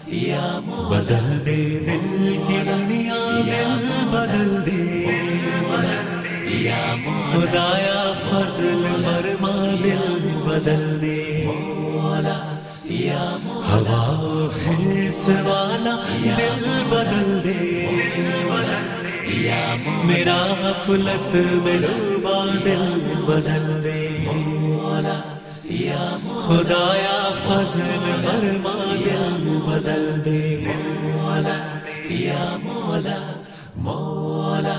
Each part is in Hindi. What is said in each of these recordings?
बदल दे दिल की दुनिया, दिल बदल दे खुदाया फजल फरमा, दिल बदल दे हवा हिर्स वाला, दिल बदल दे मेरा गफलत में डूबा, दिल बदल दे खुदाया फजल फरमा, दिल बदल दे या मौला मौला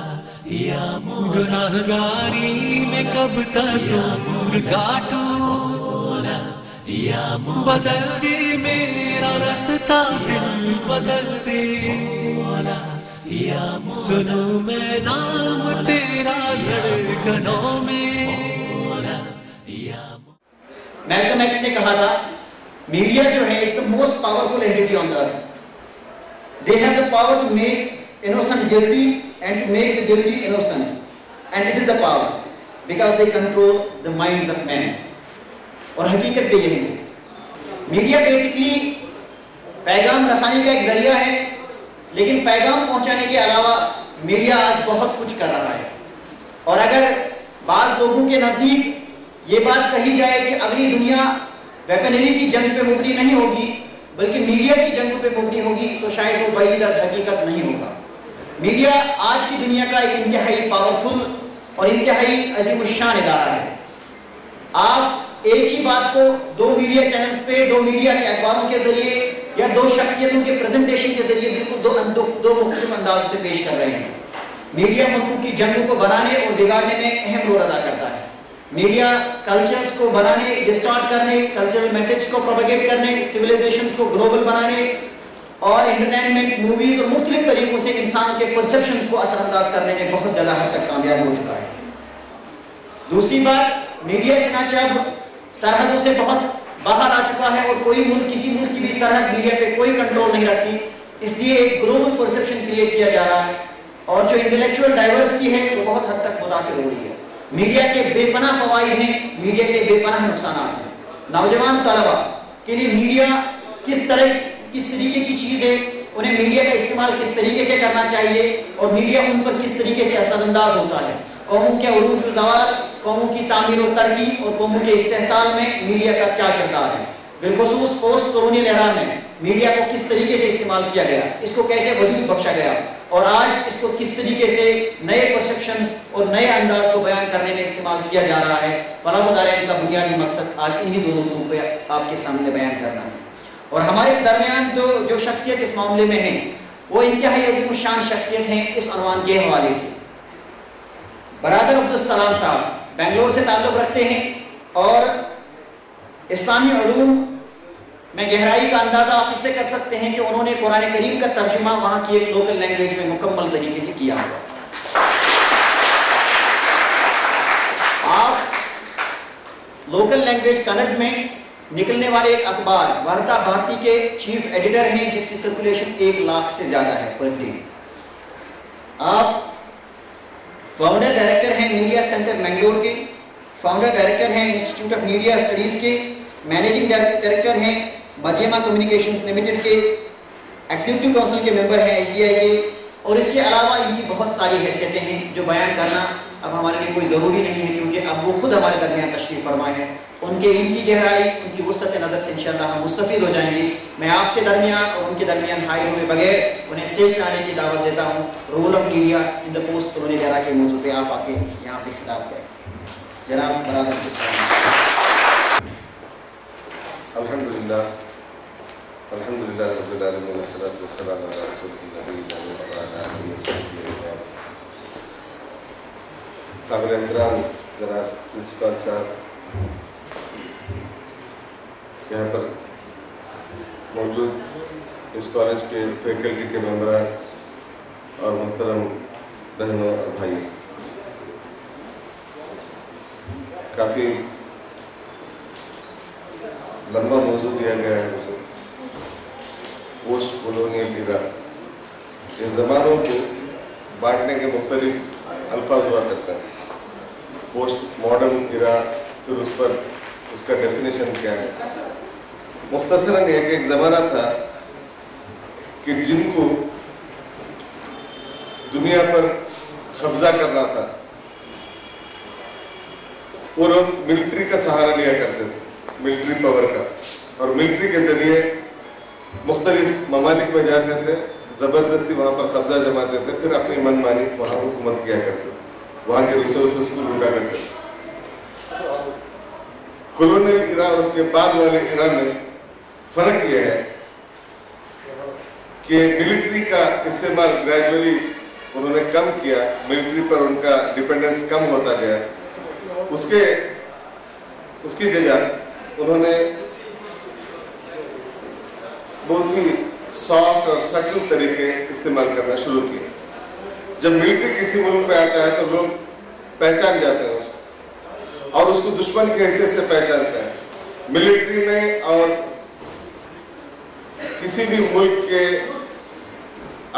या मौला। गुनाहगारी में कब तक उम्र काटूं, या बदल दे मेरा रास्ता, दिल बदल दे या सुनो मैं नाम तेरा धड़कनों में। मैल्कम एक्स ने कहा था, मीडिया जो है it's the most powerful entity on the earth. They have the power to make innocent guilty and to make the guilty innocent, and it is a power because they control the minds of man. और हकीकत भी यही है, मीडिया बेसिकली पैगाम रसानी का एक जरिया है, लेकिन पैगाम पहुंचाने के अलावा मीडिया आज बहुत कुछ कर रहा है। और अगर बाज लोगों के नजदीक ये बात कही जाए कि अगली दुनिया वेपनरी की जंग पे मुबनी नहीं होगी बल्कि मीडिया की जंग पे मुबनी होगी, तो शायद वो बईद अज़ हकीकत नहीं होगा। मीडिया आज की दुनिया का एक इंतहाई पावरफुल और इंतहाई अज़ीमुश्शान इदारा है। आप एक ही बात को दो मीडिया चैनल्स पे, दो मीडिया के अखबारों के जरिए या दो शख्सियतों के प्रेजेंटेशन के जरिए बिल्कुल दो मुख्तलिफ अंदाज से पेश कर रहे हैं। मीडिया मुल्कों की जंगों को बनाने और बिगाड़ने में अहम रोल अदा करता है। मीडिया कल्चर्स को बनाने, डिस्टॉर्ट करने, कल्चरल मैसेज को प्रोपेगेट करने, सिविलाइजेशंस को ग्लोबल बनाने और एंटरटेनमेंट, मूवीज और मुख्तलिफ तरीकों से इंसान के परसेप्शंस को असरअंदाज करने में बहुत ज़्यादा हद तक कामयाब हो चुका है। दूसरी बात, मीडिया चनाचा अब सरहदों से बहुत बाहर आ चुका है और कोई मुल्क, किसी मुल्क की भी सरहद मीडिया पे कोई कंट्रोल नहीं रखती, इसलिए एक ग्लोबल परसेप्शन क्रिएट किया जा रहा है और जो इंटेलेक्चुअल डाइवर्सिटी है वो बहुत हद तक मुतासिर हो रही है। मीडिया के बेपनाह फवाइद हैं, मीडिया के बेपनाह नुकसान हैं। नौजवान तलबा के लिए मीडिया किस तरीके की चीज़ है, उन्हें मीडिया का इस्तेमाल किस तरीके से करना चाहिए और मीडिया उन पर किस तरीके से असरअंदाज होता है। कौमों के उरूज व ज़वाल, कौमों की तामीर और तरक्की और कौमों के इस्तेहसाल में मीडिया का क्या किरदार है। बिलखुसूस पोस्ट कॉलोनियल एरा में मीडिया को किस तरीके से इस्तेमाल किया गया, इसको कैसे वजूद बख्शा गया और आज इसको किस तरीके से नए परसेप्शंस और नए अंदाज को बयान करने में इस्तेमाल किया जा रहा है। फलाह दारैन का बुनियादी मकसद आज इन्हीं दो मुद्दों पे आपके सामने बयान करना है। और हमारे दरमियान जो शख्सियत इस मामले में है वो इंतहाई अज़ीमुश्शान शख्सियत हैं इस उन्वान के हवाले से। बरादर अब्दुल सलाम साहब बेंगलोर से ताल्लुक़ रखते हैं और इस्लामी उलूम में गहराई का अंदाज़ा आप इससे कर सकते हैं कि उन्होंने कुरान करीम का तर्जुमा वहाँ की एक लोकल लैंग्वेज में मुकम्मल तरीके से किया हुआ। आप लोकल लैंग्वेज कन्नड़ में निकलने वाले एक अखबार वार्ता भारती के चीफ एडिटर हैं जिसकी सर्कुलेशन 1 लाख से ज़्यादा है पर डे। आप फाउंडर डायरेक्टर हैं मीडिया सेंटर मैंगलोर के, फाउंडर डायरेक्टर हैं इंस्टीट्यूट ऑफ मीडिया स्टडीज़ के, मैनेजिंग डायरेक्टर हैं मध्यमा कम्युनिकेशंस लिमिटेड के, एग्जीक्यूटिव काउंसिल के मेंबर हैं HDI के, और इसके अलावा इनकी बहुत सारी हैसियतें हैं जो बयान करना अब हमारे लिए कोई ज़रूरी नहीं है क्योंकि अब वो खुद हमारे दरमियान तशरीफ़ फरमा है। उनके इनकी गहराई, उनकी वसअत नज़र से इंशाअल्लाह हम मुस्तफ़ीद हो जाएंगे। मैं आपके दरमियान और उनके दरमियान हाइल हुए बगैर उन्हें स्टेज पर आने की दावत देता हूँ। Role of media in the post colonial era के मौजू पे आप आके यहाँ पे खिताब करें। जनाब बरादर के साथ अल्हम्दुलिल्लाह रब्बिल आलमीन वस्सलातु वस्सलामु अला रसूलिल्लाह व अला आलिहि व सहबिहि अजमईन। काबिल एहतराम जनाब प्रिंसिपल साहब, यहाँ पर मौजूद इस कॉलेज के फैकल्टी के मेंबरान और मोहतरम बहनों और भाई, काफ़ी लंबा मौजू दिया गया है मुझे। पोस्ट कॉलोनियल इरा, ये ज़मानों को बांटने के मुख्तलिफ अल्फाज हुआ करता है। पोस्ट मॉडर्न इरा, फिर उस पर उसका डेफिनेशन क्या है। मुख्तसरन एक ज़माना था कि जिनको दुनिया पर कब्जा करना था वो लोग मिलिट्री का सहारा लिया करते थे, मिलिट्री पावर का, और मिलिट्री के जरिए मुख्तलिफ ममालिक में जाते थे, जबरदस्ती वहां पर कब्जा जमाते थे, फिर अपनी मनमानी वहां हुकूमत किया करते थे, वहां के रिसोर्सेस को लूटा करते थे। कॉलोनियल इरा और उसके बाद वाले इरा में फर्क यह है कि मिलिट्री का इस्तेमाल ग्रेजुअली उन्होंने कम किया, मिलिट्री पर उनका डिपेंडेंस कम होता गया। उसकी जगह उन्होंने बहुत ही सॉफ्ट और सटल तरीके इस्तेमाल करना शुरू किए। जब मिलिट्री किसी मुल्क में आता है तो लोग पहचान जाते हैं उसको और उसको दुश्मन के हैसियत से पहचानते हैं। मिलिट्री में और किसी भी मुल्क के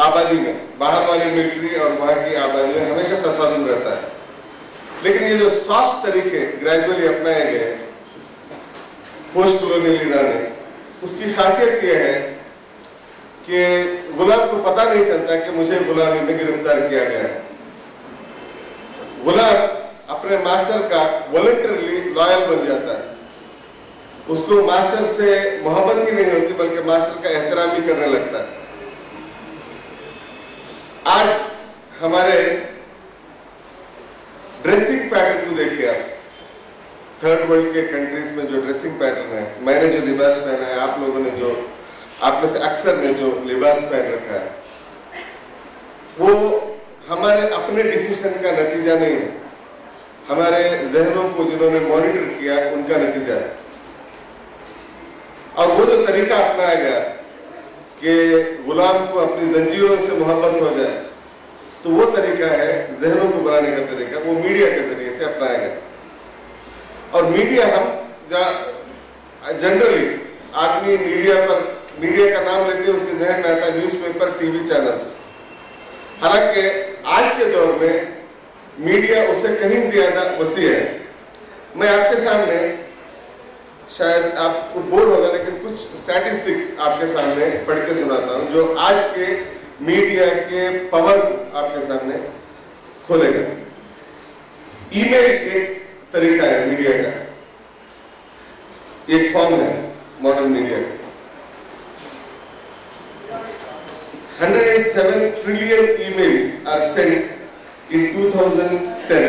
आबादी में, बाहर वाली मिलिट्री और वहां की आबादी में हमेशा तसादुम रहता है। लेकिन ये जो सॉफ्ट तरीके ग्रेजुअली अपनाए गए पोस्ट कॉलोनियल इरा में, उसकी खासियत यह है कि गुलाम को पता नहीं चलता कि मुझे गुलामी में गिरफ्तार किया गया है। गुलाम अपने मास्टर का वॉलंटरली लॉयल बन जाता है, उसको मास्टर से मोहब्बत ही नहीं होती बल्कि मास्टर का एहतराम भी करने लगता है। आज हमारे ड्रेसिंग पैटर्न को देखिए आप, थर्ड वर्ल्ड के कंट्रीज में जो ड्रेसिंग पैटर्न है, मैंने जो लिबास पहना है, आप लोगों ने जो, आप में से अक्सर ने जो लिबास पहन रखा है, वो हमारे अपने डिसीजन का नतीजा नहीं है, हमारे जहनों को जिन्होंने मॉनिटर किया उनका नतीजा है। और वो जो तरीका अपनाया गया कि गुलाम को अपनी जंजीरों से मोहब्बत हो जाए, तो वो तरीका है जहनों को बनाने का तरीका, वो मीडिया के जरिए से अपनाया गया। और मीडिया, हम जनरली आदमी मीडिया का नाम लेते हैं, उसके जहन में आता है न्यूज़पेपर, टीवी चैनल्स। हालांकि आज के दौर में मीडिया उससे कहीं ज्यादा वसी है। मैं आपके सामने, शायद आपको बोर होगा लेकिन कुछ स्टैटिस्टिक्स आपके सामने पढ़ के सुनाता हूं जो आज के मीडिया के पावर आपके सामने खोलेगा। ईमेल एक तरीका है मीडिया का, एक फॉर्म है मॉडर्न मीडिया का। 107 trillion emails are sent in 2010।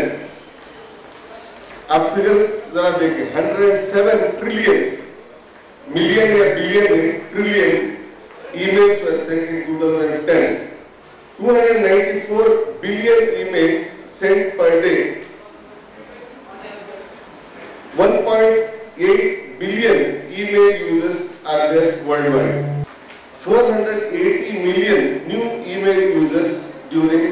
आप फिगर जरा देखें, 107 ट्रिलियन, मिलियन या billion, trillion emails were sent in 2010। 294 billion emails sent per day। 1.8 billion email users are there worldwide। 480 million new email users during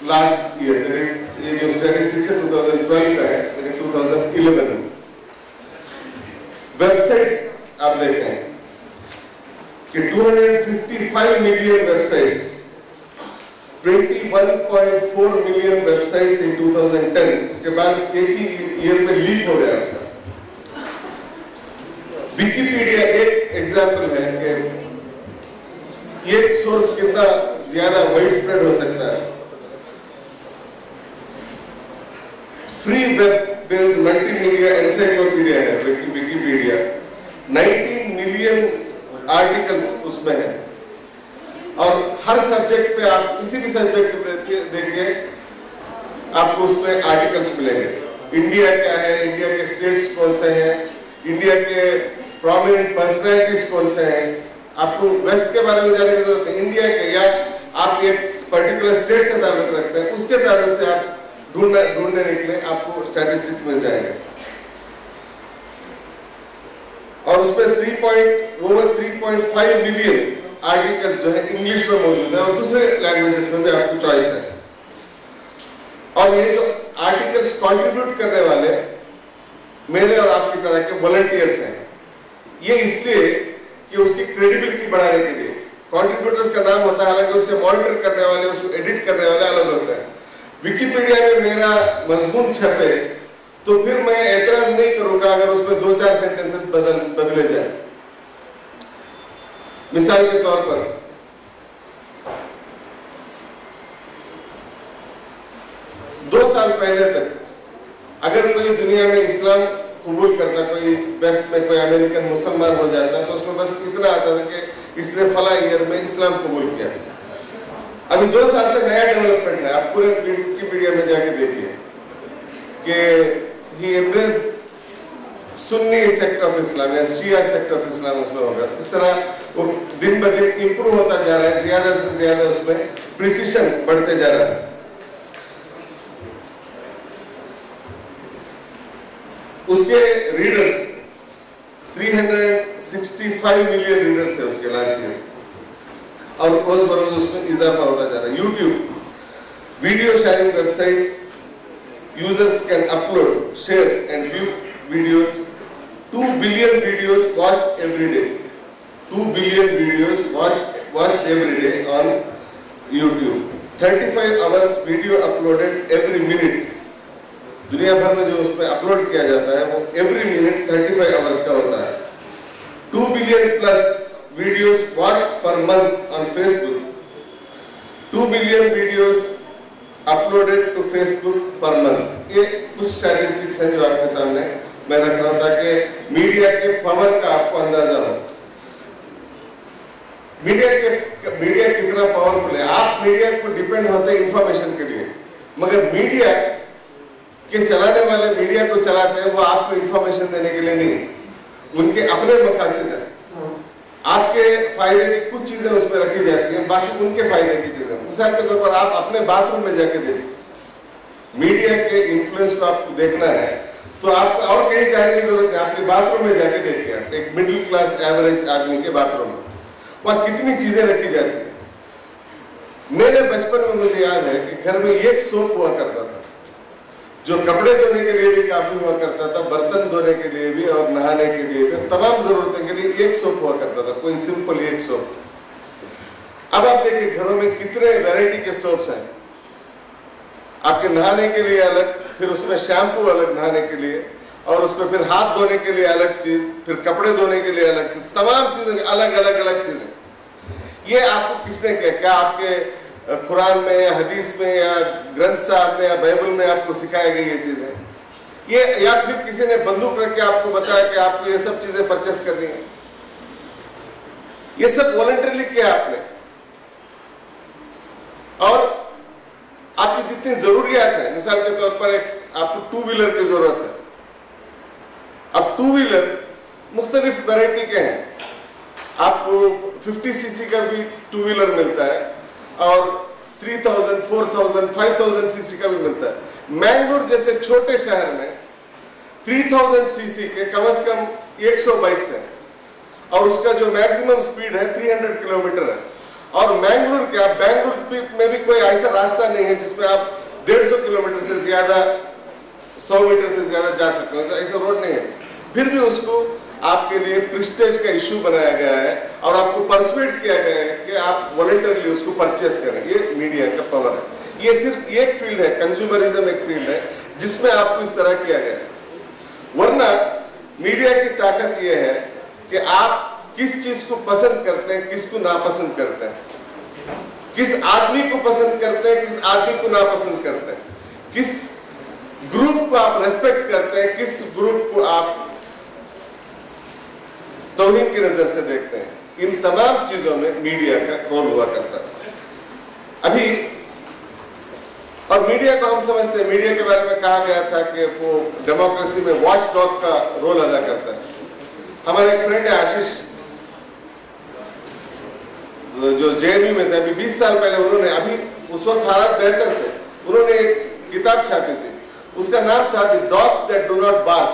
last year, that is, ये जो स्टैटिस्टिक्स है 2012 का है, यानी 2011 में। वेबसाइट्स आप देखें कि 255 मिलियन वेबसाइट्स, 21.4 मिलियन वेबसाइट्स इन 2010। उसके बाद एक ही ईयर में लीक हो गया उसका। विकिपीडिया एक एग्जाम्पल है कि ये सोर्स कितना ज्यादा वाइड स्प्रेड हो सकता है। Free web based multimedia encyclopedia है विकिपीडिया। 19 मिलियन आर्टिकल्स उसमें है और हर सब्जेक्ट पे, आप किसी भी सब्जेक्ट पे देखिए आपको उसमें आर्टिकल्स मिलेंगे। इंडिया क्या है, इंडिया के स्टेट्स कौन से हैं, इंडिया के प्रोमिनेंट पर्सनैलिटीज कौन से हैं। आपको वेस्ट के बारे में जानने की जरूरत नहीं, इंडिया के, या आप एक पर्टिकुलर स्टेट से ताल्लुक रखते हैं, उसके ताल्लुक से आप ढूंढने निकले, आपको स्टैटिस्टिक्स मिल जाएगा। और उसमें 3.5 मिलियन आर्टिकल जो है इंग्लिश में मौजूद है और दूसरे लैंग्वेजेस में भी आपको चॉइस है। और ये जो आर्टिकल्स कंट्रीब्यूट करने वाले मेरे और आपकी तरह के वॉलंटियर्स हैं, ये इसलिए कि उसकी क्रेडिबिलिटी बढ़ाने के लिए। कंट्रीब्यूटर्स का नाम होता है, हालांकि उसके मॉनिटर करने वाले, उसको एडिट करने वाले अलग होता है। विकिपीडिया में मेरा मजमून छपे तो फिर मैं एतराज नहीं करूंगा अगर उसमें 2-4 सेंटेंसेस बदले जाए। मिसाल के तौर पर साल पहले तक अगर कोई दुनिया में इस्लाम कबूल करता, कोई वेस्ट में कोई अमेरिकन मुसलमान हो जाता, तो उसमें बस इतना आता था कि इसने फला ईयर में इस्लाम कबूल किया। अभी 2 साल से नया डेवलपमेंट है, आप पूरे विकिपीडिया में जाके देखिए कि he embraced Sunni sect of Islam या शिया सेक्ट ऑफ इस्लाम उसमें होगा। इस तरह वो दिन ब दिन इंप्रूव होता जा रहा है, ज्यादा से ज्यादा उसमें प्रिसिशन बढ़ते जा रहा है। उसके रीडर्स 365 मिलियन रीडर्स थे उसके लास्ट ईयर, और रोज बरोज उसमें इजाफा होता जा रहा है। YouTube video sharing website, users can upload, share and view videos. 2 billion videos watched every day. 2 billion videos watched every day on YouTube. 35 hours video uploaded every minute. दुनिया भर में जो उस पर अपलोड किया जाता है वो every minute 35 hours का होता है। 2 billion plus videos watched per month on Facebook. 2 billion videos uploaded to Facebook per month. ये कुछ स्टैटिस्टिक्स हैं जो आपके सामने मैं रख रहा था कि मीडिया के पावर का आपको अंदाजा हो। मीडिया कितना पावरफुल है। आप मीडिया को डिपेंड होते हैं इंफॉर्मेशन के लिए, मगर मीडिया के चलाने वाले मीडिया को चलाते हैं वो आपको इंफॉर्मेशन देने के लिए नहीं, उनके अपने मकासद है। आपके फायदे की कुछ चीजें उसमें रखी जाती हैं, बाकी उनके फायदे की चीजें। मिसाल के तौर पर आप अपने बाथरूम में जाके देखिए, मीडिया के इन्फ्लुएंस को आपको देखना है तो आपको और कहीं जाने की जरूरत नहीं, आपके बाथरूम में जाके देखिए। एक मिडिल क्लास एवरेज आदमी के बाथरूम में वहां कितनी चीजें रखी जाती है। मेरे बचपन में मुझे याद है कि घर में एक सोप हुआ करता था जो कपड़े धोने के लिए भी काफी हुआ करता था, बर्तन धोने के लिए भी और नहाने के लिए भी, तमाम जरूरतों के लिए एक सोप हुआ करता था, कोई सिंपल एक सोप। अब आप देखिए घरों में कितने वैरायटी के सोप्स हैं। आपके नहाने के लिए अलग, फिर उसमें शैम्पू अलग नहाने के लिए, और उसमें फिर हाथ धोने के लिए अलग चीज, फिर कपड़े धोने के लिए अलग चीज, तमाम चीजें अलग अलग अलग चीजें। ये आपको किसने किया? क्या आपके कुरान में या हदीस में या ग्रंथ साहब में या बाइबल में आपको सिखाई गई ये चीजें? ये या फिर किसी ने बंदूक रख के आपको बताया कि आपको ये सब चीजें परचेस करनी है? ये सब वॉलंटरली किया आपने। और आपकी जितनी जरूरियात है, मिसाल के तौर पर एक आपको 2 व्हीलर की जरूरत है। अब 2 व्हीलर मुख्तलिफ वैरायटी के हैं। आपको 50 सीसी का भी 2 व्हीलर मिलता है और 3000, 4000, 5000 सीसी का भी मिलता है। मैंगलोर जैसे छोटे शहर में 3000 सीसी के कम से कम 100 बाइक्स हैं और उसका जो मैक्सिमम स्पीड है 300 किलोमीटर है। और मैंगलोर क्या, बैंगलोर में भी कोई ऐसा रास्ता नहीं है जिसमें आप 150 किलोमीटर से ज्यादा, 100 मीटर से ज्यादा जा सकते हो, तो ऐसा रोड नहीं है। फिर भी उसको आपके लिए प्रेस्टीज का इशू बनाया गया है और आपको परसुएट किया गया है कि आप वॉलंटरली उसको परचेस करें। ये मीडिया का पावर है। ये सिर्फ एक फील्ड है, कंज्यूमरिज्म एक फील्ड है जिसमें आपको इस तरह किया गया है। वरना मीडिया की ताकत यह है कि आप किस चीज को पसंद करते हैं, किसको नापसंद करते हैं, किस आदमी को पसंद करते हैं, किस आदमी को नापसंद करते हैं, किस ग्रुप को आप रेस्पेक्ट करते हैं, किस ग्रुप को आप तौहीन की नजर से देखते हैं। इन तमाम चीजों में मीडिया का रोल हुआ करता है। अभी और मीडिया को हम समझते हैं, मीडिया के बारे में कहा गया था कि वो डेमोक्रेसी में वॉच डॉग का रोल अदा करता है। हमारे एक फ्रेंड है आशीष, जो जेएनयू में थे, अभी 20 साल पहले उन्होंने, अभी उस वक्त हालात बेहतर थे, उन्होंने एक किताब छापी थी, उसका नाम था the dogs that do not bark.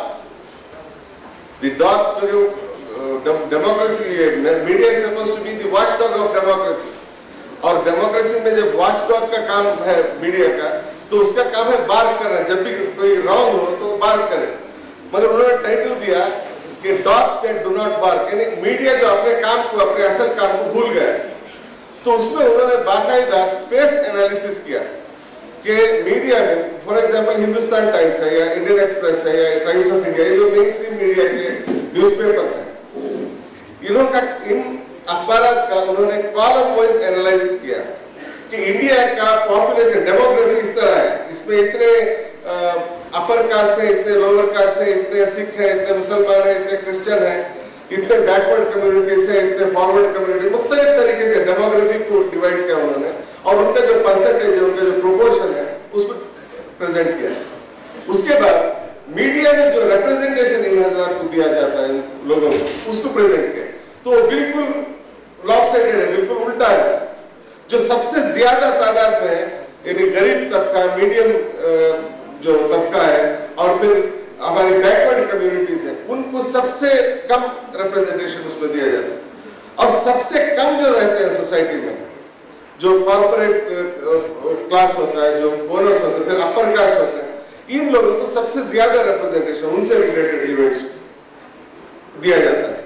The dogs, democracy, media is supposed to be the watch dog of democracy, और डेमोक्रेसी में जब वॉच डॉग का काम है मीडिया का, तो उसका काम है बार्क करना। जब भी कोई रॉन्ग हो तो बार्क करे। मगर उन्होंने टाइटल दिया कि dogs that do not bark, यानी मीडिया जो अपने काम को, अपने असल काम को भूल गया। तो उसमें उन्होंने बाकायदा स्पेस एनालिसिस किया कि मीडिया में, फॉर एग्जांपल हिंदुस्तान टाइम्स है या इंडियन एक्सप्रेस है या टाइम्स ऑफ इंडिया, ये जो मेन स्ट्रीम मीडिया के न्यूज़पेपर्स हैं, इन अखबार का उन्होंने कॉलम वाइज एनालाइज किया कि इंडिया का पॉपुलेशन डेमोग्राफी इस तरह है, इसमें इतने अपर कास्ट है, इतने लोअर कास्ट है, इतने सिख है, इतने मुसलमान है, इतने क्रिश्चियन है, इतने बैकवर्ड कम्युनिटीज है, इतने फॉरवर्ड कम्युनिटी, मुख्तलिफ तरीके से डेमोग्राफी को डिवाइड किया उन्होंने और उनका जो परसेंटेज है, उनका जो प्रोपोर्शन है उसको प्रेजेंट किया। उसके बाद मीडिया में जो रिप्रेजेंटेशन इन हजरात को दिया जाता है लोगों को, उसको प्रेजेंट किया, तो बिल्कुल लॉपसाइडेड है, बिल्कुल उल्टा है। जो सबसे ज्यादा तादाद में है यानी गरीब तबका, मीडियम जो तबका है और फिर हमारी बैकवर्ड कम्युनिटीज है, उनको सबसे कम रिप्रेजेंटेशन उसमें दिया जाता है। और सबसे कम जो रहते हैं सोसाइटी में, जो कॉर्पोरेट क्लास होता है, जो बोनस होते हैं, फिर अपर कास्ट होते हैं, इन लोगों को सबसे ज्यादा रिप्रेजेंटेशन उनसे रिलेटेड इवेंट्स दिया जाता है।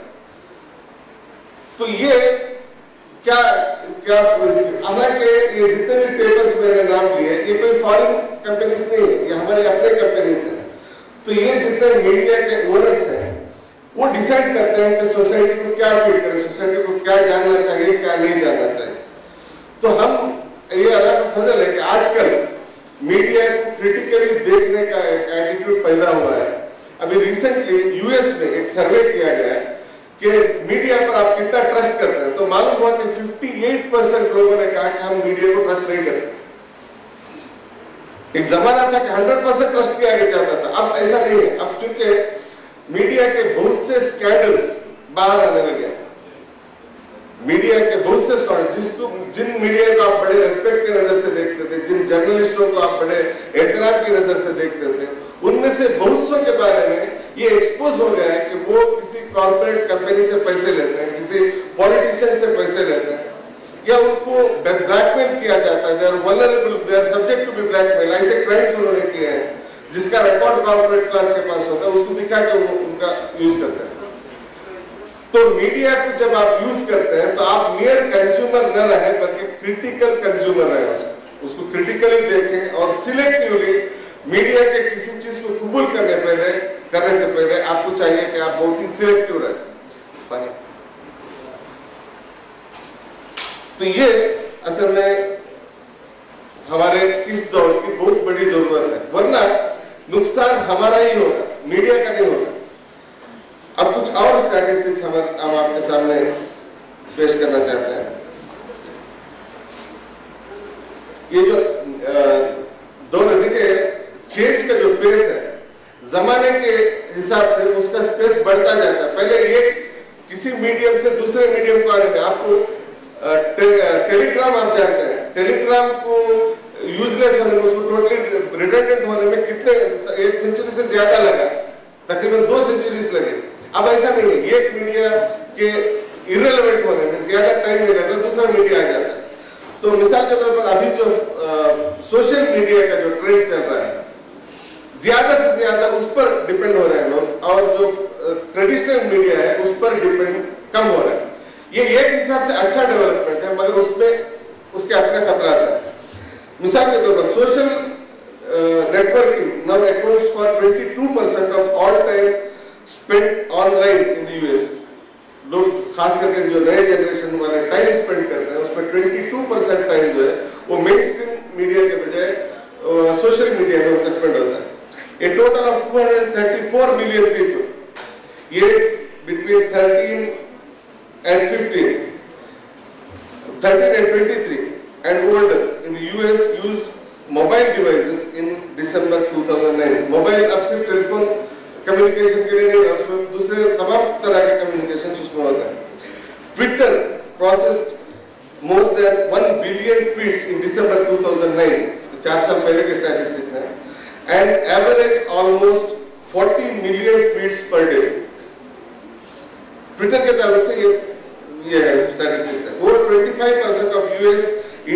तो ये क्या क्या हालांकि ये जितने भी पेपर्स मैंने नाम लिए ये कोई फॉरेन कंपनीज नहीं है, ये हमारे अपने कंपनीज हैं। तो ये जितने मीडिया के ओनर्स हैं वो डिसाइड करते हैं कि सोसाइटी को क्या फीड करें, सोसाइटी को क्या जानना चाहिए, क्या नहीं जानना चाहिए। तो हम ये अल्लाह का फजल है कि आजकल मीडिया को क्रिटिकली देखने का एक एटीट्यूड पैदा हुआ है। अभी रिसेंटली यूएस में एक सर्वे किया गया है कि मीडिया पर आप कितना ट्रस्ट करते हैं, तो मालूम हुआ कि 58% लोगों ने कहा कि हम मीडिया को ट्रस्ट नहीं करते। एक जमाना था कि 100% ट्रस्ट किया जाता था, अब ऐसा नहीं है। अब चूंकि मीडिया के बहुत से स्कैंडल्स बाहर आने लगे, मीडिया के बहुत से स्कैंडल, जिन मीडिया को आप बड़े रेस्पेक्ट की नजर से देखते थे, जिन जर्नलिस्टों को आप बड़े एहतराम की नजर से देखते थे, उनमें से बहुत सौ के बारे में ये एक्सपोज हो गया है कि वो किसी कॉर्पोरेट कंपनी से पैसे लेते हैं, किसी पॉलिटिशियन से पैसे लेते हैं, या उनको ब्लैकमेल किया जाता है। They are vulnerable, they are subject to be blackmail. ऐसे क्राइम्स उन्होंने किए हैं जिसका रिकॉर्ड कॉर्पोरेट क्लास के पास होता है, उसको दिखा के वो उनका यूज करते हैं। तो मीडिया को जब आप यूज करते हैं तो आप मियर कंज्यूमर न रहे बल्कि क्रिटिकल कंज्यूमर रहे, उसको क्रिटिकली देखें और सिलेक्टिवली मीडिया के किसी चीज को कबूल करने से पहले आपको चाहिए कि आप बहुत ही सिलेक्टिव रहे। तो ये असल में हमारे इस दौर की बहुत बड़ी जरूरत है, वरना नुकसान हमारा ही होगा, मीडिया का नहीं होगा। अब कुछ और स्टैटिस्टिक्स हम आपके सामने पेश करना चाहते हैं। ये जो दौर देखिए, चेंज का जो पेस है जमाने के हिसाब से उसका स्पेस बढ़ता जाता है। पहले एक किसी मीडियम से दूसरे मीडियम को आने में आपको टेलीग्राम आप जानते हैं, टेलीग्राम को यूजलेस होने में, उसको टोटली रिडंडेंट होने में कितने 1 सेंचुरी से ज्यादा लगा, तकरीबन 2 सेंचुरीज लगे। अब ऐसा नहीं है, एक मीडिया के इररिलेवेंट होने में ज्यादा टाइम नहीं लगता, दूसरा मीडिया आ जाता है। तो मिसाल के तौर पर अभी जो सोशल मीडिया का जो ट्रेंड चल रहा है, ज्यादा से ज्यादा उस पर डिपेंड हो रहे हैं लोग, और जो ट्रेडिशनल मीडिया है उस पर डिपेंड कम हो रहा है। ये एक हिसाब से अच्छा डेवलपमेंट है, मगर उसमें उसके अपने खतरात हैं। मिसाल के तौर पर social networking now accounts for 22% of all time spent online in the US. लोग खास करके जो नए जनरेशन वाले टाइम स्पेंड करते हैं उसमें 22% टाइम जो है वो मेनस्ट्रीम मीडिया के बजाय सोशल मीडिया में उनका स्पेंड होता है। A total of 234 million people, aged between 13 and 15, 13 and 23 and older in the US use mobile devices in December 2009. Mobile अब सिर्फ टेलीफोन कम्युनिकेशन के लिए नहीं है, उसमें दूसरे तमाम तरह के कम्युनिकेशन उसमें होता है। Twitter processed more than 1 billion tweets in December 2009, 4 साल पहले के स्टैटिस्टिक्स हैं, and average almost 40 million tweets per day. Twitter के ताल्लुक से ये स्टैटिस्टिक्स है। Over 25% of US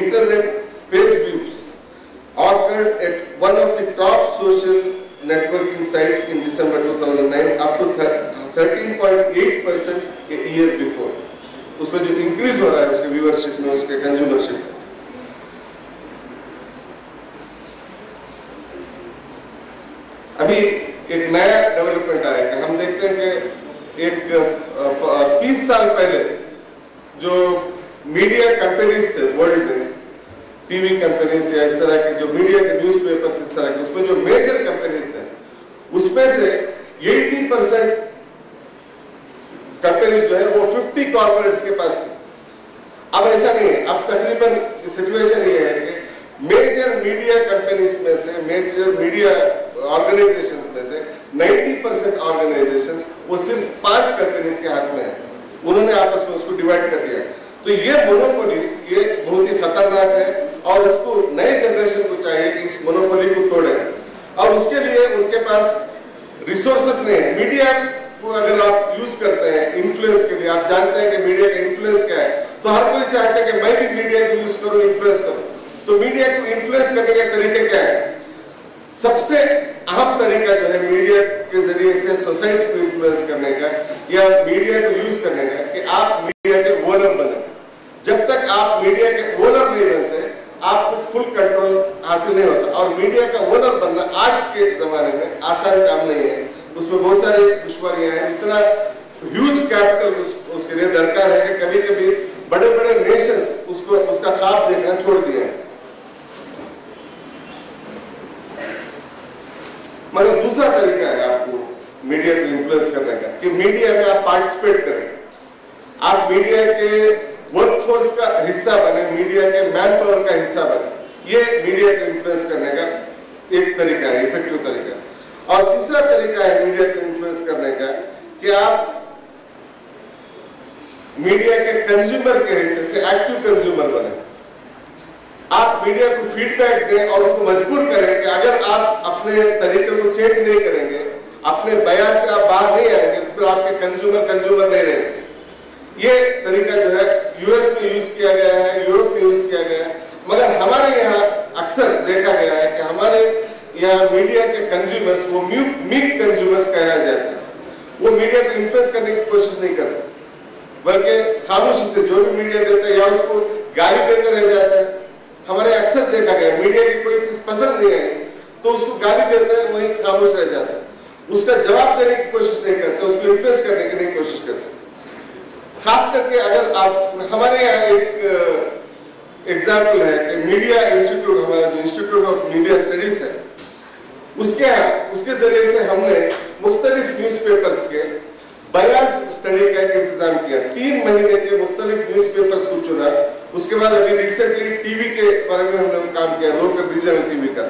internet page views occurred at one of the top social networking sites in December 2009, up to 13.8% a year before. उसमें जो इंक्रीज हो रहा है उसके व्यूअरशिप में, उसके कंज्यूमरशिप में। अभी एक नया डेवलपमेंट आया कि हम देखते हैं कि एक 30 साल पहले जो मीडिया कंपनीज थे वर्ल्ड में, टीवी कंपनीज या इस तरह के जो मीडिया के न्यूज़पेपर्स इस तरह के, उसमें जो मेजर कंपनीज थे उसमें से 80% कंपनीज जो है वो 50 कॉर्पोरेट्स के पास थी। अब ऐसा नहीं है, अब तकरीबन सिचुएशन ये है कि मेजर मीडिया कंपनीज में से, मेजर मीडिया ऑर्गेनाइजेशंस में से 90% ऑर्गेनाइजेशंस वो सिर्फ 5 कंपनीज के हाथ में है। उन्होंने आपस में उसको डिवाइड कर दिया। तो ये मोनोपोली ये बहुत ही खतरनाक है और उसको नए जनरेशन को चाहिए कि इस मोनोपोली को तोड़े और उसके लिए उनके पास रिसोर्सेस नहीं है। मीडिया को अगर आप यूज करते हैं इन्फ्लुएंस के लिए, आप जानते हैं कि मीडिया का इन्फ्लुएंस क्या है, तो हर कोई चाहता है कि मैं भी मीडिया को यूज करूं, इन्फ्लुएंस करूं। तो मीडिया को इन्फ्लुएंस करने के तरीके क्या है? सबसे अहम तरीका जो है मीडिया के जरिए से सोसाइटी को इन्फ्लुएंस करने का या मीडिया को यूज करने का कि आप मीडिया के ओनर बने। जब तक आप मीडिया के ओनर नहीं बनते आपको फुल कंट्रोल हासिल नहीं होता। और मीडिया का ओनर बनना आज के जमाने में आसान काम नहीं है, उसमें बहुत सारी दुश्वारियां हैं। इतना ह्यूज कैपिटल उसके लिए दरकार है कि कभी कभी बड़े बड़े नेशंस उसको उसका ख्वाब देखना छोड़ दिए। मगर दूसरा तरीका है आपको मीडिया को इन्फ्लुएंस करने का कि मीडिया में आप पार्टिसिपेट करें, आप मीडिया के वर्कफोर्स का हिस्सा बने, मीडिया के मैन पावर का हिस्सा बने। ये मीडिया को इन्फ्लुएंस करने का एक तरीका है, इफेक्टिव तरीका। और तीसरा तरीका है मीडिया को इन्फ्लुएंस करने का कि आप मीडिया के कंज्यूमर के हिस्से से एक्टिव कंज्यूमर बने। आप मीडिया को फीडबैक दें और उनको मजबूर करें कि अगर आप अपने तरीके को चेंज नहीं करेंगे, अपने बयान से आप बाहर नहीं आएंगे, तो फिर आपके कंज्यूमर नहीं रहेंगे। ये तरीका जो है यूएस में यूज किया गया है, यूरोप में यूज किया गया है, मगर हमारे यहाँ अक्सर देखा गया है कि हमारे यहाँ मीडिया के कंज्यूमर्स वो मीक कंज्यूमर्स कहलाए जाते हैं। वो मीडिया को इन्फ्लुएंस करने की कोशिश नहीं करते, बल्कि खामोशी से जो भी मीडिया देता है या उसको गाली देते रह जाते हैं। हमारे अक्सर देखा गया मीडिया की कोई चीज पसंद नहीं आई तो उसको गाली देते हैं, वही खामोश रह जाता है, उसका जवाब देने की कोशिश नहीं करते, उसको इन्फ्लुएंस करने की नहीं कोशिश करते। खास करके अगर आप हमारे यहाँ एक एग्जाम्पल है कि मीडिया इंस्टीट्यूट, हमारा जो इंस्टीट्यूट ऑफ मीडिया स्टडीज है, उसके जरिए से हमने मुख्तलिफ न्यूज़पेपर्स के बयास स्टडी का एक इंतजाम किया। 3 महीने के मुख्तलिफ न्यूज़पेपर्स को चुना। उसके बाद अभी रिसेंटली टीवी के बारे में हमने काम किया, लोकल रीजनल टीवी का।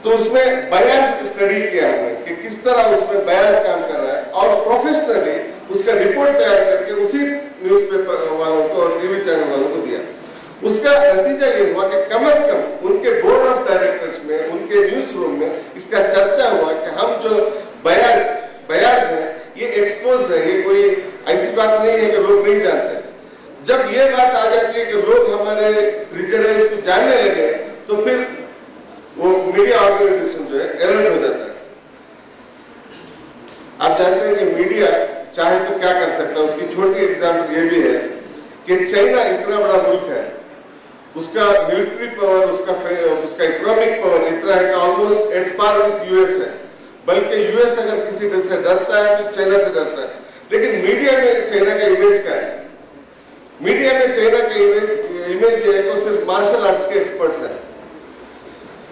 तो उसमें बयास स्टडी किया हमने कि किस तरह उसमें बयास काम कर रहा है और प्रोफेशनली उसका रिपोर्ट तैयार करके उसी न्यूज़पेपर वालों को और टीवी चैनल वालों को दिया। उसका नतीजा ये हुआ कि कम से कम उनके बोर्ड ऑफ डायरेक्टर्स में, उनके न्यूज रूम में इसका चर्चा हुआ कि हम जो बयास है ये एक्सपोज है, ये कोई ऐसी बात नहीं है कि लोग नहीं जानते। जब ये बात आ जाती है कि लोग हमारे प्रिजुडिस को जानने लगे तो फिर वो मीडिया ऑर्गेनाइजेशन जो है अलर्ट हो जाता है। आप जानते हैं कि मीडिया चाहे तो क्या कर सकता है। उसकी छोटी एग्जाम्पल ये भी है कि चाइना इतना बड़ा मुल्क है, उसका मिलिट्री पावर, उसका इकोनॉमिक पावर इतना है कि almost at par with US है। बल्कि यूएस अगर किसी से डरता है तो चाइना से डरता है। लेकिन मीडिया में चाइना का इमेज क्या है? मीडिया में चाइना का इमेज ये है कि सिर्फ मार्शल आर्ट्स के एक्सपर्ट्स हैं।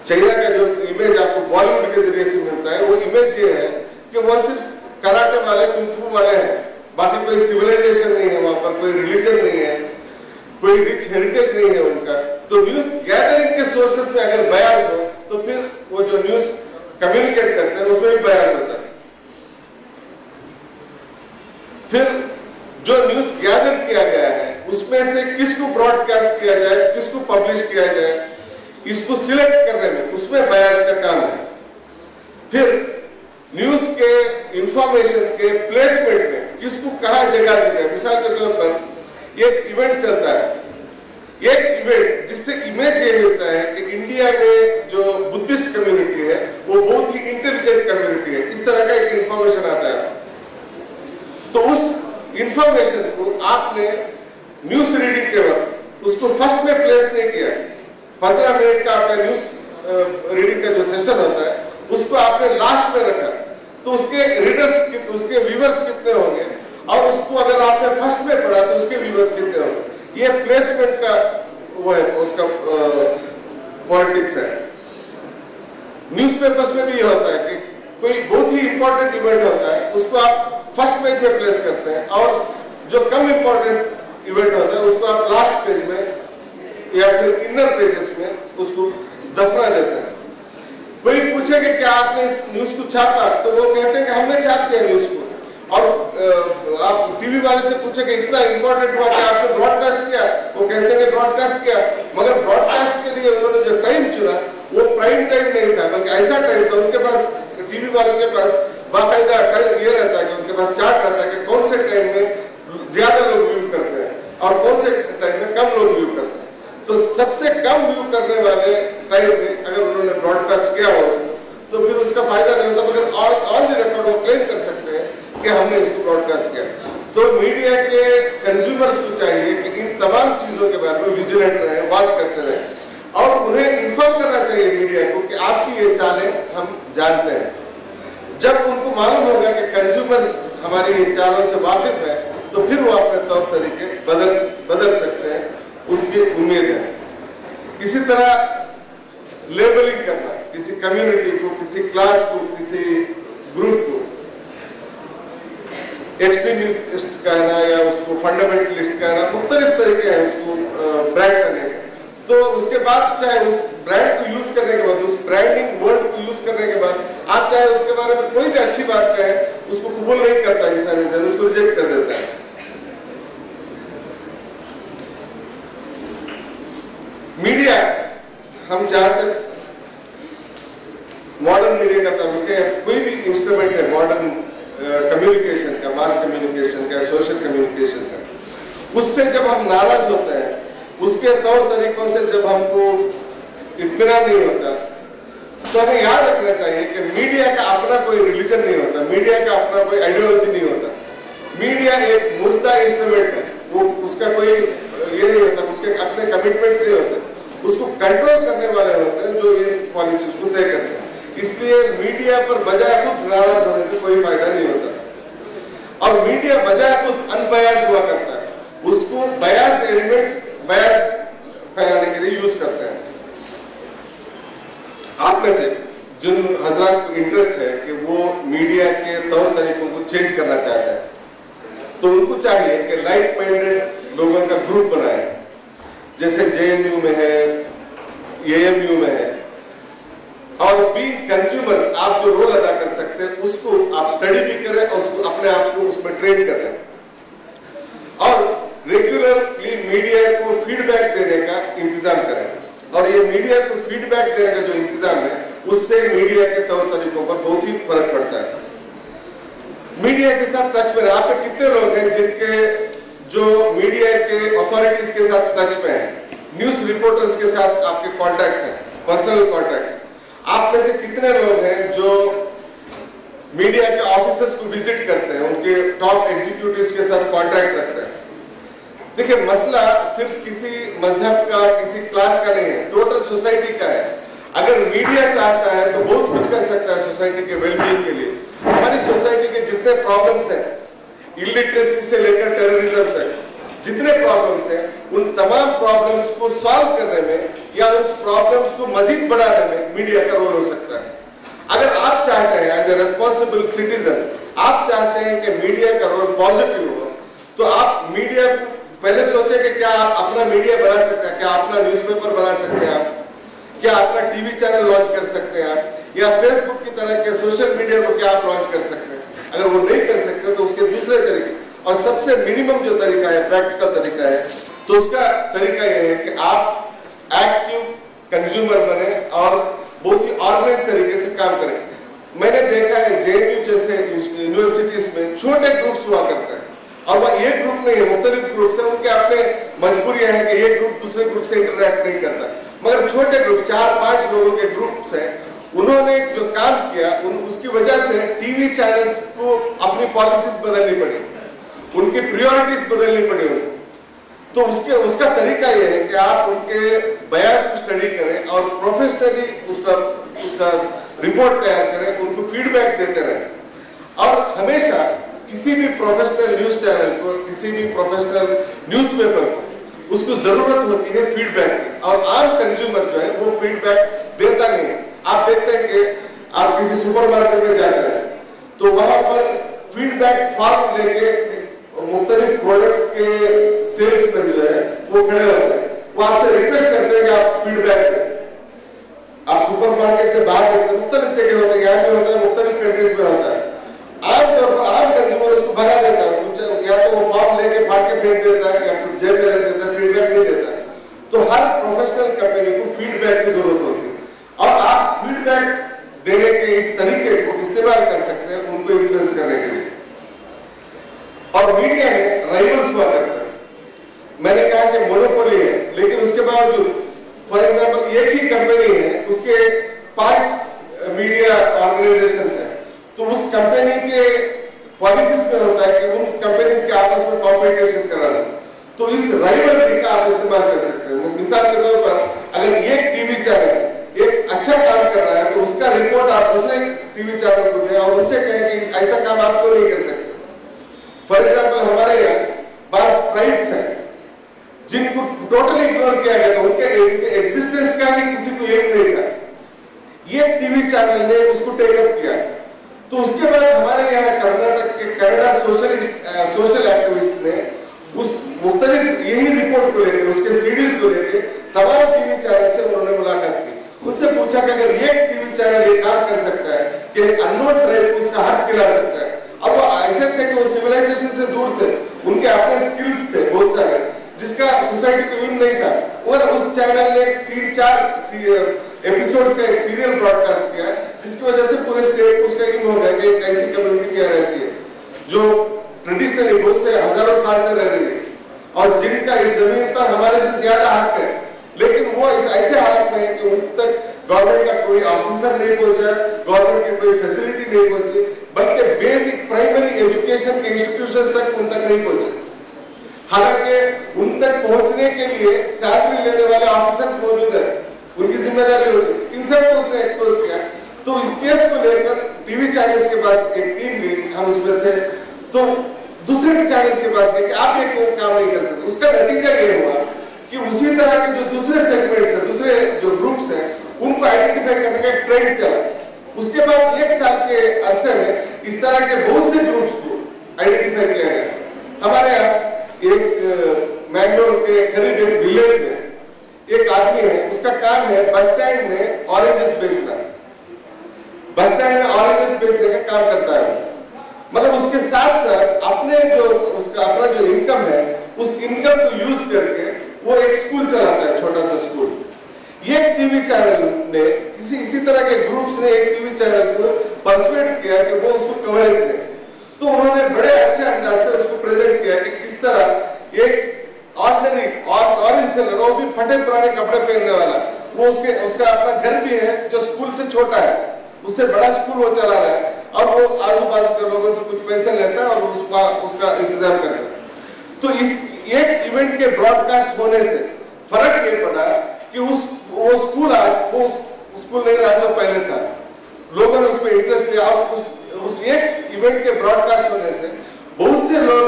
चाइना का जो इमेज आपको बॉलीवुड के जरिए से मिलता है वो इमेज ये है कि वह सिर्फ कराटे वाले, कुंफू वाले हैं, बाकी कोई सिविलाइजेशन नहीं है, वहां पर कोई रिलीजन नहीं है, कोई रिच हेरिटेज नहीं है उनका। तो न्यूज गैदरिंग के सोर्सेस में अगर बयास हो तो फिर वो जो न्यूज कम्युनिकेट करते हैं उसमें भी बयास होता है। फिर जो न्यूज गैदर किया गया है उसमें से किसको ब्रॉडकास्ट किया जाए, किसको पब्लिश किया जाए, इसको सिलेक्ट करने में उसमें बयास का काम है। फिर न्यूज के इंफॉर्मेशन के प्लेसमेंट में किसको कहां जगह दी जाए। मिसाल के तौर पर एक इवेंट चलता है, एक इवेंट जिससे इमेज ये मिलता है कि इंडिया में जो बुद्धिस्ट कम्युनिटी है वो बहुत ही इंटेलिजेंट कम्युनिटी है, इस तरह का एक इंफॉर्मेशन आता है। तो उस इंफॉर्मेशन को आपने न्यूज रीडिंग के वक्त उसको फर्स्ट में प्लेस नहीं किया। 15 मिनट का आपका न्यूज रीडिंग का जो सेशन होता है उसको आपने लास्ट में रखा, तो उसके रीडर्स, उसके व्यूअर्स कितने होंगे, और उसको अगर आपने फर्स्ट में पढ़ा तो उसके व्यूअर्स कितने होंगे। ये प्लेसमेंट का वो है उसका पॉलिटिक्स है। न्यूज़पेपर्स में भी ये होता है कि कोई बहुत ही इंपॉर्टेंट इवेंट होता है उसको आप फर्स्ट पेज में प्लेस करते हैं और जो कम इंपॉर्टेंट इवेंट होता है उसको आप लास्ट पेज में या फिर इनर पेजेस में उसको दफना देते हैं। कोई पूछे कि क्या आपने इस न्यूज को छापा, तो वो कहते हैं कि हमने छाप दिया न्यूज को। और आप टीवी वाले से पूछे कि इतना इंपॉर्टेंट हुआ कि आपने ब्रॉडकास्ट किया, वो कहते हैं कि ब्रॉडकास्ट किया, मगर ब्रॉडकास्ट के लिए उन्होंने जो टाइम चुना वो प्राइम टाइम नहीं था, बल्कि ऐसा टाइम था उनके पास, टीवी वालों के पास बाकायदा ये रहता है कि उनके पास चार्ट रहता है कि कौन से टाइम में ज्यादा लोग व्यू करते हैं और कौन से टाइम में कम लोग व्यू करते हैं। तो सबसे कम व्यू करने वाले टाइम में अगर उन्होंने ब्रॉडकास्ट किया हो उसको, तो फिर उसका फायदा नहीं होता, मगर ऑन द रिकॉर्ड वो क्लेम कर सकते हैं कि हमने इसको ब्रॉडकास्ट किया। तो मीडिया के कंज्यूमर्स को चाहिए कि इन तमाम चीजों के बारे में विजिलेंट रहे, वॉच करते रहे और उन्हें इन्फॉर्म करना चाहिए मीडिया को कि आपकी ये चालें हम जानते हैं। जब उनको मालूम होगा कि कंज्यूमर्स हमारी चालों से वाकिफ है, तो फिर वो अपने तौर तरीके बदल सकते हैं, उसकी उम्मीद है। इसी तरह लेबलिंग करना, किसी कम्युनिटी को, किसी क्लास को, किसी ग्रुप को एक्सट्रीमिस्ट कहना या उसको फंडामेंटलिस्ट कहना, मुख्तलिफ तरीके हैं उसको ब्रांड करने के। तो उसके बाद चाहे उस ब्रांड को यूज करने के बाद, उस ब्रांडिंग वर्ड को यूज करने के बाद आप चाहे उसके बारे में कोई भी अच्छी बात कहे, उसको कबूल नहीं करता इंसान, उसको रिजेक्ट कर देता है। मीडिया, हम जहां तक मॉडर्न मीडिया का ताल्लुक है, कोई भी इंस्ट्रूमेंट है मॉडर्न कम्युनिकेशन का, मास कम्युनिकेशन का, सोशल कम्युनिकेशन का, उससे जब हम नाराज होते हैं, उसके तौर तरीकों से जब हमको इत्मीनान नहीं होता, तो हमें याद रखना चाहिए कि मीडिया का अपना कोई रिलीजन नहीं होता, मीडिया का अपना कोई आइडियोलॉजी नहीं होता। मीडिया एक मुर्दा इंस्ट्रूमेंट है, वो उसका कोई ये नहीं होता, उसके अपने कमिटमेंट्स नहीं होते, उसको कंट्रोल करने वाले होते हैं जो ये पॉलिसीज को तय करते हैं। इसलिए मीडिया पर बजाय खुद नाराज होने से कोई फायदा नहीं होता। और मीडिया बजाय खुद अनबयास्ड हुआ करता है, उसको बयास्ड एलिमेंट्स बयास फैलाने के लिए यूज करते हैं। आप में से जिन हजरात को इंटरेस्ट है कि वो मीडिया के तौर तरीकों को चेंज करना चाहते हैं, तो उनको चाहिए कि लाइक माइंडेड लोगों का ग्रुप बनाए, जैसे जेएनयू में है, एएमयू में है। और बीइंग कंज्यूमर्स आप जो रोल अदा कर सकते हैं उसको आप स्टडी भी करें और उसको अपने आप को उसमें ट्रेन करें और रेगुलरली मीडिया को फीडबैक देने का इंतजाम करें। और ये मीडिया को फीडबैक देने का जो इंतजाम है, उससे मीडिया के तौर तरीकों पर बहुत ही फर्क पड़ता है। मीडिया के साथ टच में आप कितने लोग हैं जिनके जो मीडिया के अथॉरिटीज के साथ टच में है, न्यूज रिपोर्टर्स के साथ आपके कॉन्टैक्ट्स हैं, पर्सनल कॉन्टैक्ट्स? आप में से कितने लोग हैं जो मीडिया के ऑफिसर्स को विजिट करते हैं, उनके टॉप एग्जीक्यूटिव्स के साथ कॉन्टैक्ट रखते हैं? देखिए, मसला सिर्फ किसी मजहब का, किसी क्लास का नहीं है, टोटल सोसाइटी का है। अगर मीडिया चाहता है तो बहुत कुछ कर सकता है सोसाइटी के वेलबींग के लिए। हमारी सोसाइटी के जितने प्रॉब्लम्स हैं, इलिटरेसी से लेकर टेररिज्म तक जितने प्रॉब्लम्स हैं, उन तमाम प्रॉब्लम्स को सॉल्व करने में या उन प्रॉब्लम्स को मजीद बढ़ाने में मीडिया का रोल हो सकता है। अगर आप चाहते हैं एज ए रेस्पॉन्सिबल सिटीजन, आप चाहते हैं कि मीडिया का रोल पॉजिटिव हो, तो आप मीडिया को पहले सोचें कि क्या आप अपना मीडिया बना सकते हैं, क्या अपना न्यूज़पेपर बना सकते हैं आप, क्या अपना टीवी चैनल लॉन्च कर सकते हैं आप, या फेसबुक की तरह के सोशल मीडिया को क्या आप लॉन्च कर सकते हैं। अगर वो नहीं कर सकते तो उसके दूसरे तरीके, और सबसे मिनिमम जो तरीका है, प्रैक्टिकल तरीका है, तो उसका तरीका यह है कि आप एक्टिव कंज्यूमर बने और बहुत ही ऑर्गेनाइज तरीके से काम करें। मैंने देखा है जेएनयू जैसे यूनिवर्सिटीज में छोटे ग्रुप्स हुआ करते हैं, और वह एक ग्रुप नहीं है, मुख्तलिफ ग्रुप्स हैं, उनके अपने मजबूरियां हैं कि एक ग्रुप दूसरे ग्रुप से इंटरेक्ट नहीं करता, मगर छोटे ग्रुप 4-5 लोगों के ग्रुप्स हैं, उन्होंने जो काम किया उसकी वजह से टीवी चैनल्स को अपनी पॉलिसीज बदलनी पड़ी, उनकी प्रायोरिटीज बदलनी पड़ी उनको। तो उसका तरीका यह है कि आप उनके बयास को स्टडी करें और प्रोफेशनली उसका रिपोर्ट तैयार करें, उनको फीडबैक देते रहें। और हमेशा किसी भी प्रोफेशनल न्यूज चैनल को, किसी भी प्रोफेशनल न्यूज़पेपर को उसको जरूरत होती है फीडबैक की, और आम कंज्यूमर जो है वो फीडबैक देता नहीं है। आप देखते हैं कि आप किसी सुपरमार्केट में जाते हैं तो वहां पर फीडबैक फॉर्म लेके मुख्तलिफ प्रोडक्ट्स के सेल्समैन जो है वो खड़े होते हैं, वो आपसे रिक्वेस्ट करते हैं कि आप फीडबैक दें। आप सुपरमार्केट से बाहर देखते हैं, मुख्तलिफ जगह होते हैं, यहाँ भी होता है, मुख्तलिफ कंट्रीज में होता है। आमतौर पर आम कंज्यूमर उसको भगा देता है, या तो वो फॉर्म लेके फाड़ के फेंक देता है या फिर जेब में रख देता है, फीडबैक नहीं देता है। तो हर प्रोफेशनल कंपनी को फीडबैक की जरूरत होती है, और आप फीडबैक देने के इस तरीके को इस्तेमाल कर सकते हैं उनको इन्फ्लुएंस करने के लिए। और मीडिया में राइवल्स हुआ करता है। मैंने कहा कि मोनोपोली है, लेकिन उसके बावजूद फॉर एग्जांपल एक ही कंपनी है, उसके 5 मीडिया ऑर्गेनाइजेशंस हैं, तो उस कंपनी के पॉलिसीज में होता है कि उन कंपनीज के आपस में कॉम्पिटिशन कराना। तो इस राइवलरी का आप इस्तेमाल कर सकते हैं। मिसाल के तौर पर अगर एक टीवी चैनल एक अच्छा काम कर रहा है तो उसका रिपोर्ट आप दूसरे टीवी चैनल को दें और उनसे कहें कि ऐसा काम आप क्यों नहीं कर सकते। फॉर एग्जांपल हमारे यहाँ बास ट्राइब्स हैं जिनको टोटली इग्नोर किया गया था, उनके एग्जिस्टेंस का ही किसी को एम नहीं था। ये टीवी चैनल ने उसको टेकअप किया। तो उसके बाद हमारे यहाँ कर्नाटक के कन्नड़ा सोशल एक्टिविस्ट ने उस मुख्तलिफ यही रिपोर्ट को लेकर उसके सीडीज को लेकर तमाम टीवी चैनल से उन्होंने मुलाकात की। उनसे पूछा कि अगर एक टीवी चैनल ये काम कर सकता है कि अननोन ट्राइब को उसका हक दिला सकता है। अब वो ऐसे थे कि वो सिविलाइजेशन से दूर थे, उनके अपने स्किल्स थे बहुत सारे जिसका सोसाइटी को इल्म नहीं था, और उस चैनल ने 3-4 एपिसोड्स का एक सीरियल ब्रॉडकास्ट किया जिसकी वजह से पूरे स्टेट को उसका इल्म हो गया कि एक ऐसी कम्युनिटी क्या रहती है जो ट्रेडिशनली बहुत से हजारों साल से रह रही है और जिनका इस जमीन पर हमारे से ज्यादा हक है, लेकिन वो इस ऐसे हालत में है कि उन तक गवर्नमेंट का कोई ऑफिसर नहीं पहुंचा, गवर्नमेंट की कोई फैसिलिटी नहीं पहुंची, बल्कि बेसिक प्राइमरी एजुकेशन के इंस्टीट्यूशंस तक उन तक नहीं पहुंचे। हालांकि उन तक पहुंचने के लिए सैलरी लेने वाले ऑफिसर्स मौजूद है, उनकी जिम्मेदारी होती, इन सबको उसने एक्सपोज किया। तो इस केस को लेकर टीवी चैनल्स के पास एक टीम गई, हम उसमें थे, तो दूसरे के चैनल्स के पास गए कि आप ये काम नहीं कर सकते। उसका नतीजा ये हुआ कि उसी तरह के जो दूसरे सेगमेंट्स हैं, दूसरे जो ग्रुप्स हैं, उनको आइडेंटिफाई करने का एक ट्रेंड चला। उसके बाद 1 साल के अरसे में इस तरह के बहुत से ग्रुप्स को आइडेंटिफाई किया गया। हमारे यहाँ एक मैंगलोर के करीब एक विलेज में एक आदमी है, उसका काम है बस स्टैंड में ऑरेंजेस बेचना। बस स्टैंड में ऑरेंजेस बेचने का काम करता है, मगर उसके साथ साथ अपने जो उसका अपना जो इनकम है उस इनकम को यूज करके वो एक स्कूल चलाता है, छोटा सा स्कूल। ये टीवी चैनल ने इसी तरह के ग्रुप्स ने एक टीवी चैनल को परसुएट किया कि वो उसको कवरेज दे। तो उन्होंने बड़े अच्छे अंदाज से उसको प्रेजेंट किया कि किस तरह एक ऑर्डिनरी ऑरेंज सेलर, वो भी फटे पुराने कपड़े पहनने वाला, वो उसका अपना घर भी है जो स्कूल से छोटा है, उससे बड़ा स्कूल वो चला रहा है, और वो आजू बाजू के लोगों से कुछ पैसे लेता है और उसका इंतजाम करता है। तो इस एक इवेंट के ब्रॉडकास्ट होने से फर्क ये पड़ा कि वो स्कूल आज वो स्कूल नहीं रहा जो पहले था। लोगों ने उसमें इंटरेस्ट लिया और उस एक इवेंट के ब्रॉडकास्ट होने से बहुत से लोग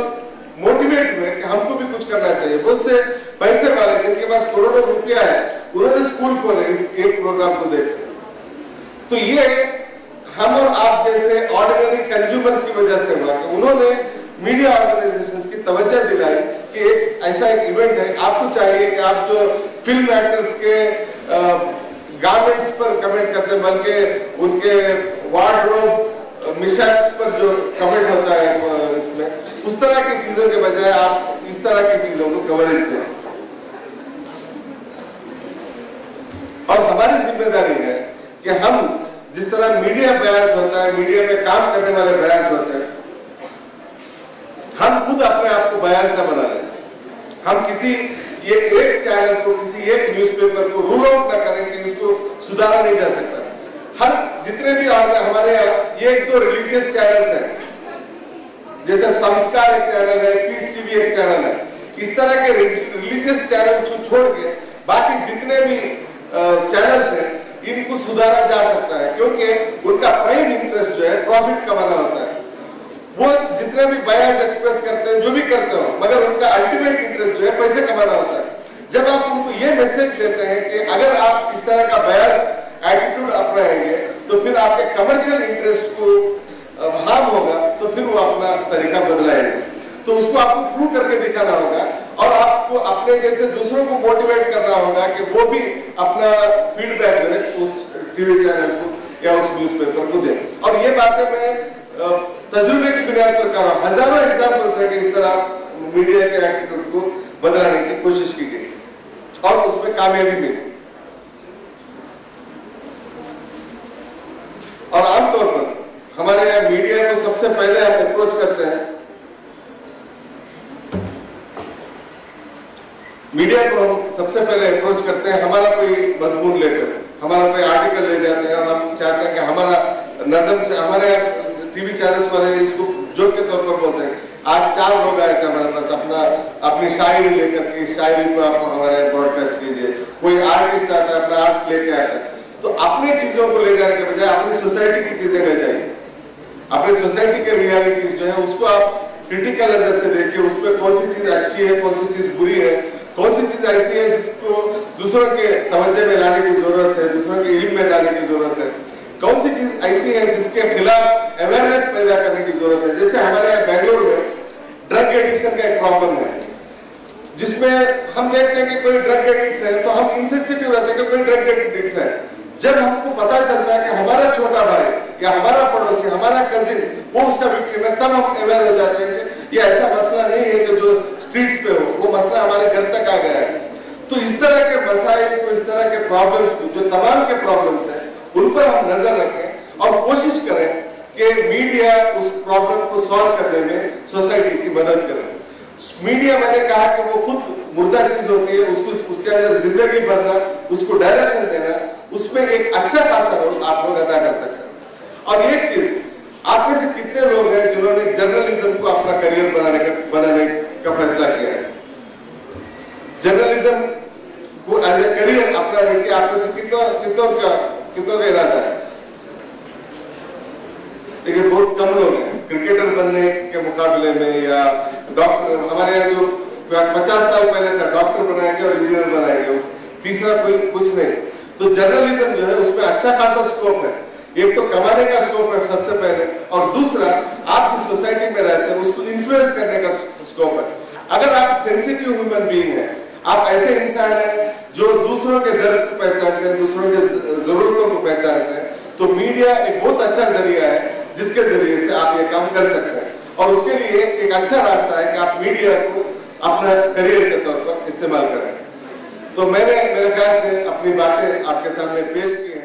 मोटिवेट हुए कि हमको भी कुछ करना चाहिए। बहुत से पैसे वाले जिनके पास करोड़ों रुपया है, उन्होंने स्कूल खोले इस एक प्रोग्राम को देखकर। तो ये हम और आप जैसे ऑर्डिनरी कंज्यूमर्स की वजह से हुआ कि उन्होंने मीडिया ऑर्गेनाइजेशंस की तवज्जो दिलाई कि एक ऐसा एक इवेंट है, आपको चाहिए कि आप जो फिल्म एक्टर्स के गारमेंट्स पर कमेंट करते हैं, बल्कि उनके वार्डरोब मिशैप्स पर जो कमेंट होता है इसमें, उस तरह की चीजों के बजाय आप इस तरह की चीजों को कवरेज दें। और हमारी जिम्मेदारी है कि हम जिस तरह मीडिया बयास होता है, मीडिया में काम करने वाले बयास होते हैं, हम खुद अपने आप को बयास न बना लें। हम किसी ये एक चैनल को, किसी एक न्यूज़पेपर को रूल आउट न करें कि इसको सुधारा नहीं जा सकता। हर जितने भी हमारे ये 1-2 रिलीजियस चैनल्स हैं, जैसे संस्कार एक चैनल है, पीस टीवी एक चैनल है, इस तरह के रिलीजियस चैनल को छोड़ के बाकी जितने भी चैनल्स हैं इनको सुधारा जा सकता है, क्योंकि उनका प्राइम इंटरेस्ट जो है प्रॉफिट कमाना होता है। वो जितने भी बयास एक्सप्रेस करते हैं, जो भी करते हो, मगर उनका अल्टीमेट इंटरेस्ट जो है पैसे कमाना होता है। जब आप उनको ये मैसेज देते हैं कि अगर आप इस तरह का बयास एटीट्यूड अपनाएंगे तो फिर आपके कमर्शियल इंटरेस्ट को हार्म होगा, तो फिर वो अपना तरीका बदलाएंगे। तो उसको आपको प्रूव करके दिखाना होगा और आपको अपने जैसे दूसरों को मोटिवेट करना होगा कि वो भी अपना फीडबैक जो है उस टीवी चैनल को या उस न्यूज़पेपर को दे। और ये बातें मैं तजुर्बे की बुनियाद पर कर रहा हूँ। हजारों एग्जाम्पल्स है कि इस तरह मीडिया के एटीट्यूड को बदलाने की कोशिश की गई और उसमें कामयाबी मिली। और आमतौर पर हमारे यहाँ मीडिया को सबसे पहले हम अप्रोच करते हैं, मीडिया को हम सबसे पहले अप्रोच करते हैं हमारा कोई मजमून लेकर, हमारा कोई आर्टिकल ले जाते हैं और हम चाहते हैं कि हमारा नज़म से हमारे टीवी चैनल्स वाले इसको जोक के तौर पर बोलते हैं। आज 4 लोग आए थे हमारे पास अपनी शायरी लेकर के, शायरी को आप हमारे ब्रॉडकास्ट कीजिए। कोई आर्टिस्ट आता है अपना आर्ट लेके आता है, तो अपनी चीजों को ले जाने के बजाय अपनी सोसाइटी की चीजें ले जाइए। अपनी सोसाइटी के रियलिटीज जो है उसको आप क्रिटिकल नजर से देखिए, उसमें कौन सी चीज अच्छी है, कौन सी चीज बुरी है, कौन सी चीज ऐसी है जिसको दूसरों के तवज्जो में लाने की जरूरत है, दूसरों के इल्म में लाने की जरूरत है, कौन सी चीज ऐसी है जिसके खिलाफ अवेयरनेस पैदा करने की जरूरत है। जैसे हमारे यहाँ बेंगलोर में ड्रग एडिक्शन का एक प्रॉब्लम है, जिसमें हम देखते हैं कि कोई ड्रग एडिक्ट है तो हम इनसेंसिटिव रहते हैं कि कोई ड्रग एडिक्ट है। जब हमको पता चलता है कि हमारा छोटा भाई या हमारा पड़ोसी, हमारा कजिन वो उसका विक्टिम है, तब हम अवेयर हो जाते हैं कि ये ऐसा मसला नहीं है कि जो स्ट्रीट्स पे हो, वो मसला हमारे घर तक आ गया है। तो इस तरह के मसाइल को, इस तरह के प्रॉब्लम्स को, जो तमाम के प्रॉब्लम्स हैं उन पर हम नजर रखें और कोशिश करें कि मीडिया उस प्रॉब्लम को सॉल्व करने में सोसाइटी की मदद करे। मीडिया, मैंने कहा कि वो खुद मुर्दा चीज होती है, उसके अंदर जिंदगी भरना, उसको डायरेक्शन देना, उसमें एक अच्छा खासा रोल आप लोग अदा कर सकते हैं। और एक चीज, आप में से कितने लोग हैं जिन्होंने जर्नलिज्म को अपना करियर बनाने का फैसला किया है? जर्नलिज्म को एज ए करियर अपनाने के आप में से कितनों का इरादा है? देखिए, बहुत कम लोग हैं। क्रिकेटर बनने के मुकाबले में या डॉक्टर, हमारे यहाँ जो 50 साल पहले था डॉक्टर बनाएंगे और इंजीनियर बनाएंगे, तीसरा कोई कुछ नहीं। तो जर्नलिज्म जो है उसमें अच्छा खासा स्कोप है। एक तो कमाने का स्कोप है सबसे पहले, और दूसरा आप जिस सोसाइटी में रहते हैं उसको इन्फ्लुएंस करने का स्कोप है। अगर आप सेंसिटिव ह्यूमन बीइंग हैं, आप ऐसे इंसान हैं जो दूसरों के दर्द को पहचानते हैं, दूसरों के जरूरतों को पहचानते हैं, तो मीडिया एक बहुत अच्छा जरिया है जिसके जरिए से आप ये काम कर सकते हैं। और उसके लिए एक अच्छा रास्ता है कि आप मीडिया को अपना करियर के तौर पर इस्तेमाल करें। तो मैंने मेरे ख्याल से अपनी बातें आपके सामने पेश की।